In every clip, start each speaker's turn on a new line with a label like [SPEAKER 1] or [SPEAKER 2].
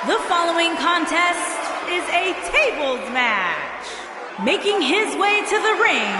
[SPEAKER 1] The following contest is a tables match. Making his way to the ring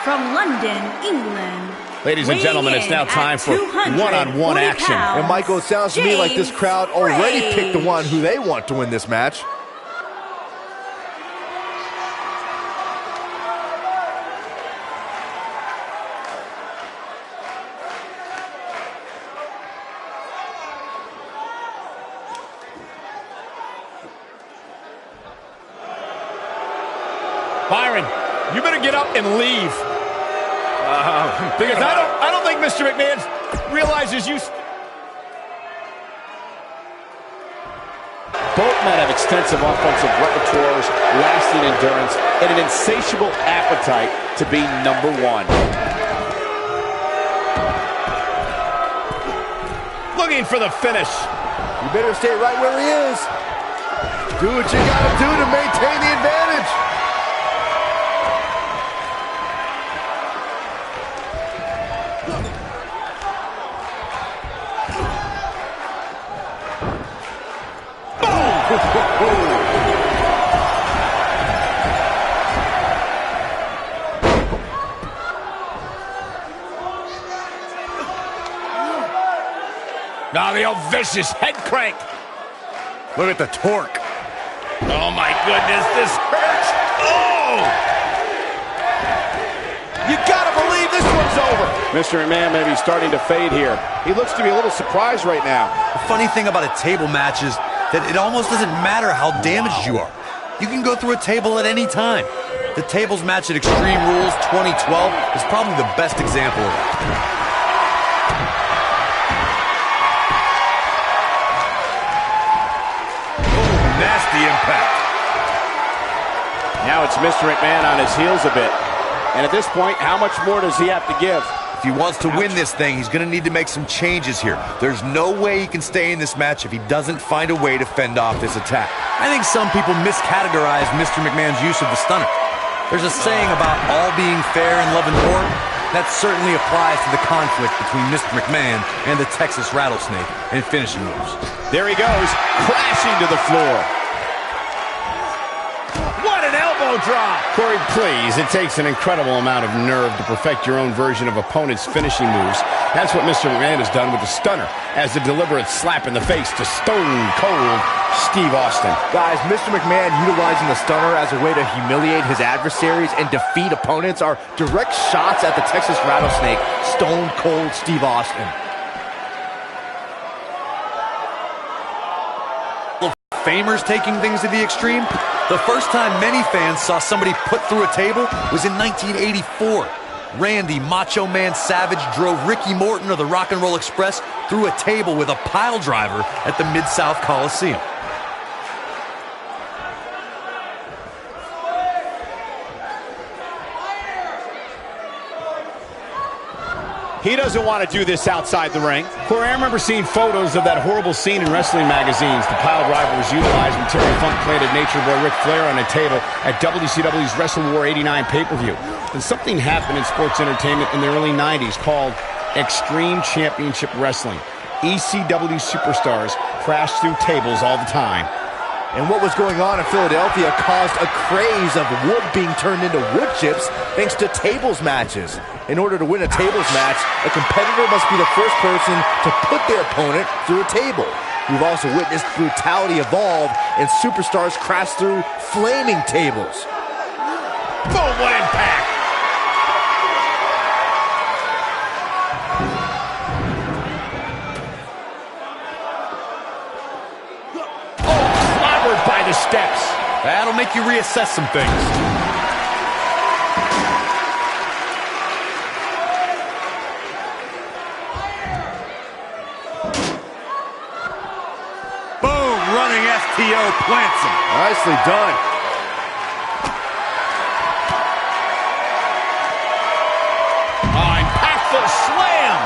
[SPEAKER 1] from London, England.
[SPEAKER 2] Ladies and gentlemen, it's now time for one-on-one action.
[SPEAKER 3] And Michael, it sounds to me like this crowd already picked the one who they want to win this match.
[SPEAKER 2] Byron, you better get up and leave. Because I don't think Mr. McMahon realizes you.
[SPEAKER 4] Both men have extensive offensive repertoires, lasting endurance, and an insatiable appetite to be number one.
[SPEAKER 2] Looking for the finish.
[SPEAKER 3] You better stay right where he is. Do what you gotta do to maintain the advantage.
[SPEAKER 2] Now the old vicious head crank.
[SPEAKER 3] Look at the torque.
[SPEAKER 2] Oh my goodness, this hurts. Oh!
[SPEAKER 3] You gotta believe this one's over.
[SPEAKER 4] Mr. McMahon may be starting to fade here. He looks to be a little surprised right now.
[SPEAKER 5] The funny thing about a table match is that it almost doesn't matter how damaged you are. You can go through a table at any time. The tables match at Extreme Rules 2012 is probably the best example of that.
[SPEAKER 3] Nasty impact.
[SPEAKER 4] Now it's Mr. McMahon on his heels a bit. And at this point, how much more does he have to give?
[SPEAKER 5] If he wants to win this thing, he's going to need to make some changes here. There's no way he can stay in this match if he doesn't find a way to fend off this attack. I think some people miscategorize Mr. McMahon's use of the stunner. There's a saying about all being fair in love and war. That certainly applies to the conflict between Mr. McMahon and the Texas Rattlesnake in finishing moves.
[SPEAKER 4] There he goes, crashing to the floor.
[SPEAKER 2] What an elbow drop! Corey, please, it takes an incredible amount of nerve to perfect your own version of opponent's finishing moves. That's what Mr. McMahon has done with the stunner, as a deliberate slap in the face to Stone Cold Steve Austin.
[SPEAKER 3] Guys, Mr. McMahon utilizing the stunner as a way to humiliate his adversaries and defeat opponents are direct shots at the Texas Rattlesnake, Stone Cold Steve Austin.
[SPEAKER 5] Famers taking things to the extreme. The first time many fans saw somebody put through a table was in 1984. Randy Macho Man Savage drove Ricky Morton of the Rock and Roll Express through a table with a pile driver at the Mid-South Coliseum.
[SPEAKER 4] He doesn't want to do this outside the ring.
[SPEAKER 2] Corey, I remember seeing photos of that horrible scene in wrestling magazines. The pile driver was utilized when Terry Funk planted Nature Boy Ric Flair on a table at WCW's Wrestle War 89 pay-per-view. And something happened in sports entertainment in the early 90s called Extreme Championship Wrestling. ECW superstars crashed through tables all the time.
[SPEAKER 3] And what was going on in Philadelphia caused a craze of wood being turned into wood chips thanks to tables matches. In order to win a tables match, a competitor must be the first person to put their opponent through a table. We've also witnessed brutality evolve and superstars crash through flaming tables.
[SPEAKER 2] Boom, what impact! By the steps.
[SPEAKER 5] That'll make you reassess some things. Boom, running STO plants him.
[SPEAKER 3] Nicely done.
[SPEAKER 2] Oh, impactful slam.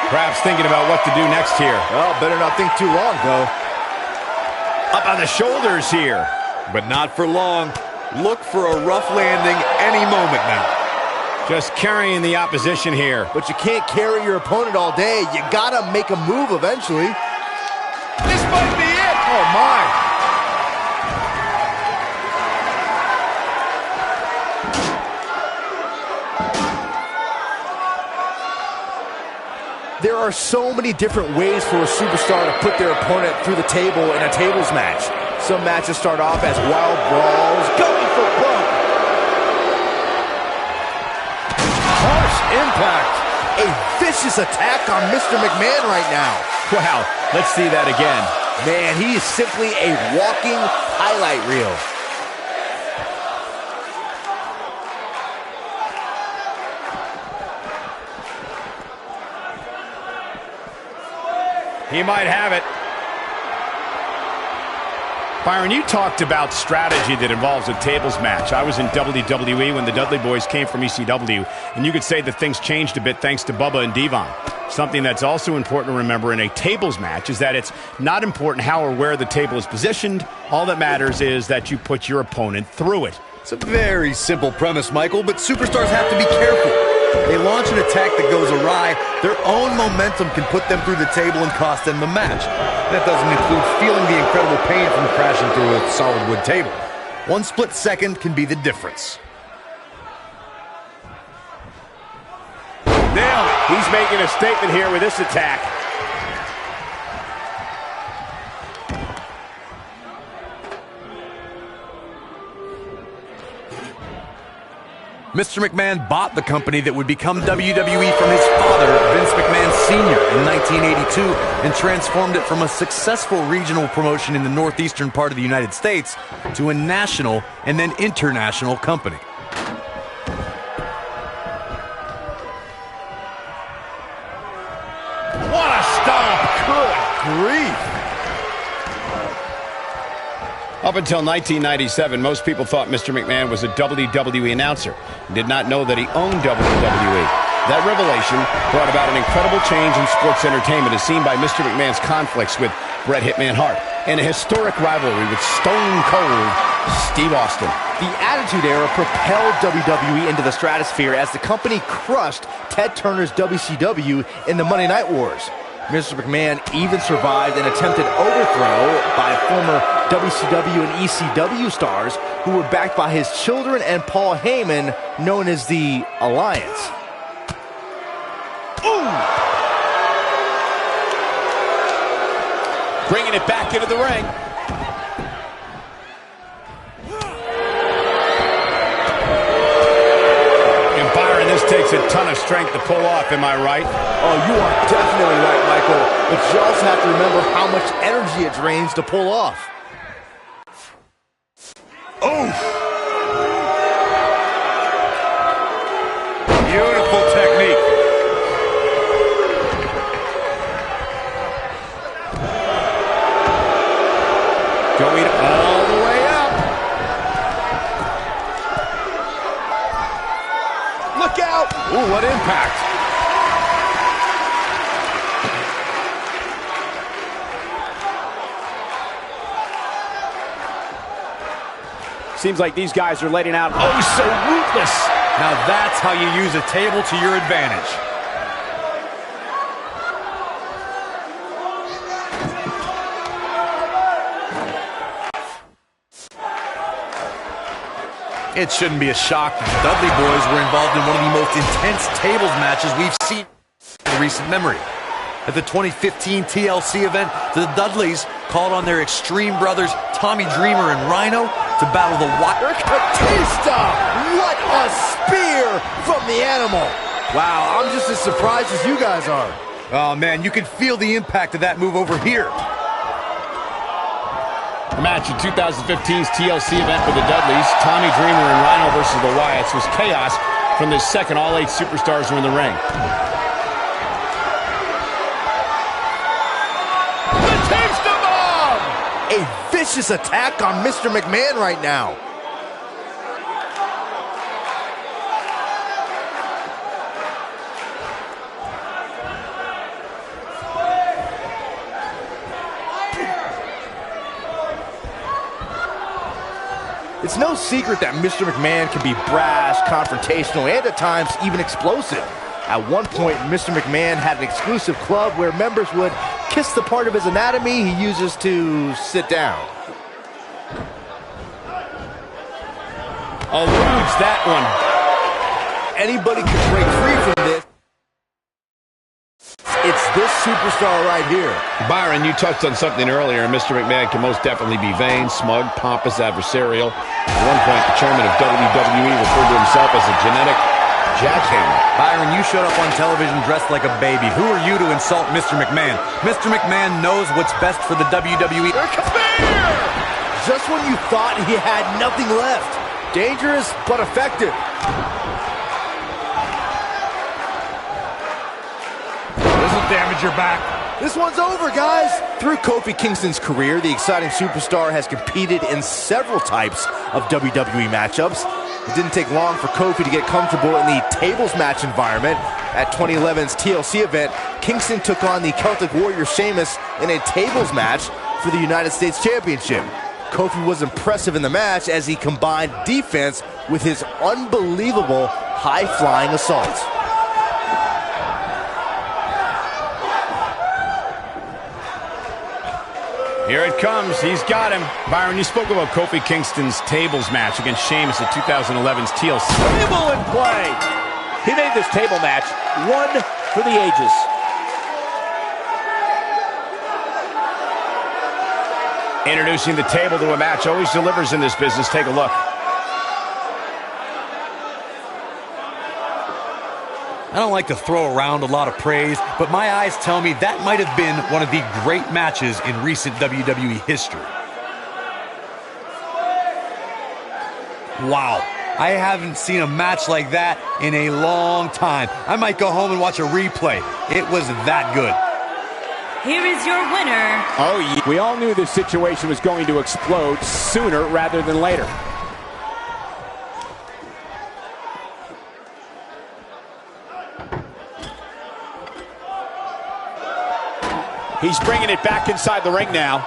[SPEAKER 2] Perhaps thinking about what to do next here.
[SPEAKER 3] Well, better not think too long, though.
[SPEAKER 2] Up on the shoulders here.
[SPEAKER 5] But not for long. Look for a rough landing any moment now.
[SPEAKER 2] Just carrying the opposition here.
[SPEAKER 3] But you can't carry your opponent all day. You gotta make a move eventually.
[SPEAKER 5] This might be it.
[SPEAKER 3] Oh, my. There are so many different ways for a superstar to put their opponent through the table in a tables match. Some matches start off as wild brawls, going for broke. Harsh impact. A vicious attack on Mr. McMahon right now.
[SPEAKER 2] Wow, let's see that again.
[SPEAKER 3] Man, he is simply a walking highlight reel.
[SPEAKER 2] He might have it. Byron, you talked about strategy that involves a tables match. I was in WWE when the Dudley Boys came from ECW, and you could say that things changed a bit thanks to Bubba and Devon. Something that's also important to remember in a tables match is that it's not important how or where the table is positioned. All that matters is that you put your opponent through it.
[SPEAKER 5] It's a very simple premise, Michael, but superstars have to be careful. They launch an attack that goes awry, their own momentum can put them through the table and cost them the match. That doesn't include feeling the incredible pain from crashing through a solid wood table. One split second can be the difference.
[SPEAKER 2] Nailed it. He's making a statement here with this attack.
[SPEAKER 5] Mr. McMahon bought the company that would become WWE from his father, Vince McMahon Sr., in 1982 and transformed it from a successful regional promotion in the northeastern part of the United States to a national and then international company.
[SPEAKER 2] What a stomp!
[SPEAKER 3] Good grief.
[SPEAKER 2] Up until 1997, most people thought Mr. McMahon was a WWE announcer and did not know that he owned WWE. That revelation brought about an incredible change in sports entertainment as seen by Mr. McMahon's conflicts with Bret Hitman Hart and a historic rivalry with Stone Cold Steve Austin.
[SPEAKER 3] The Attitude Era propelled WWE into the stratosphere as the company crushed Ted Turner's WCW in the Monday Night Wars. Mr. McMahon even survived an attempted overthrow by former WCW and ECW stars who were backed by his children and Paul Heyman, known as the Alliance.
[SPEAKER 2] Ooh! Bringing it back into the ring. And Byron, this takes a ton of strength to pull off, am I right?
[SPEAKER 3] Oh, you are definitely right, Michael. But you also have to remember how much energy it drains to pull off.
[SPEAKER 5] Oh! Beautiful technique.
[SPEAKER 2] Going all the way up.
[SPEAKER 3] Look out!
[SPEAKER 2] Ooh, what impact. Seems like these guys are letting out oh so ruthless.
[SPEAKER 5] Now that's how you use a table to your advantage. It shouldn't be a shock that the Dudley Boys were involved in one of the most intense tables matches we've seen in recent memory. At the 2015 TLC event, the Dudleys called on their Extreme brothers Tommy Dreamer and Rhino to battle the
[SPEAKER 3] Batista! What a spear from the animal! Wow, I'm just as surprised as you guys are.
[SPEAKER 5] Oh man, you can feel the impact of that move over here.
[SPEAKER 2] The match in 2015's TLC event for the Dudleys, Tommy Dreamer and Rhino versus the Wyatts, was chaos from the second all 8 superstars were in the ring.
[SPEAKER 3] Batista bomb! A vicious attack on Mr. McMahon right now. It's no secret that Mr. McMahon can be brash, confrontational, and at times even explosive. At one point, Mr. McMahon had an exclusive club where members would kiss the part of his anatomy he uses to sit down.
[SPEAKER 2] Eludes that one.
[SPEAKER 3] Anybody could break free from this. It's this superstar right here.
[SPEAKER 2] Byron, you touched on something earlier. Mr. McMahon can most definitely be vain, smug, pompous, adversarial. At one point, the chairman of WWE referred to himself as a genetic jackhammer.
[SPEAKER 5] Byron, you showed up on television dressed like a baby. Who are you to insult Mr. McMahon? Mr. McMahon knows what's best for the WWE.
[SPEAKER 3] Just when you thought he had nothing left. Dangerous, but effective.
[SPEAKER 5] This'll damage your back.
[SPEAKER 3] This one's over, guys. Through Kofi Kingston's career, the exciting superstar has competed in several types of WWE matchups. It didn't take long for Kofi to get comfortable in the tables match environment. At 2011's TLC event, Kingston took on the Celtic Warrior Sheamus in a tables match for the United States Championship. Kofi was impressive in the match as he combined defense with his unbelievable high-flying assaults.
[SPEAKER 2] Here it comes. He's got him. Byron, you spoke about Kofi Kingston's tables match against Sheamus at 2011's TLC.
[SPEAKER 4] Table in play. He made this table match one for the ages.
[SPEAKER 2] Introducing the table to a match always delivers in this business. Take a look.
[SPEAKER 5] I don't like to throw around a lot of praise, but my eyes tell me that might have been one of the great matches in recent WWE history. Wow, I haven't seen a match like that in a long time. I might go home and watch a replay. It was that good.
[SPEAKER 1] Here is your winner.
[SPEAKER 4] Oh, yeah. We all knew this situation was going to explode sooner rather than later. He's bringing it back inside the ring now.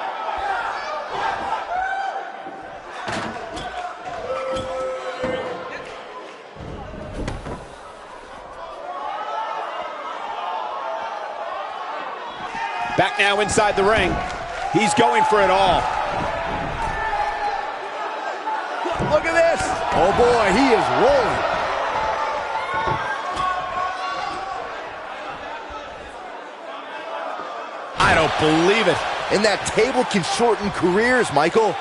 [SPEAKER 4] Back now inside the ring. He's going for it all.
[SPEAKER 3] Look at this. Oh boy, he is rolling.
[SPEAKER 2] I don't believe it.
[SPEAKER 3] And that table can shorten careers, Michael.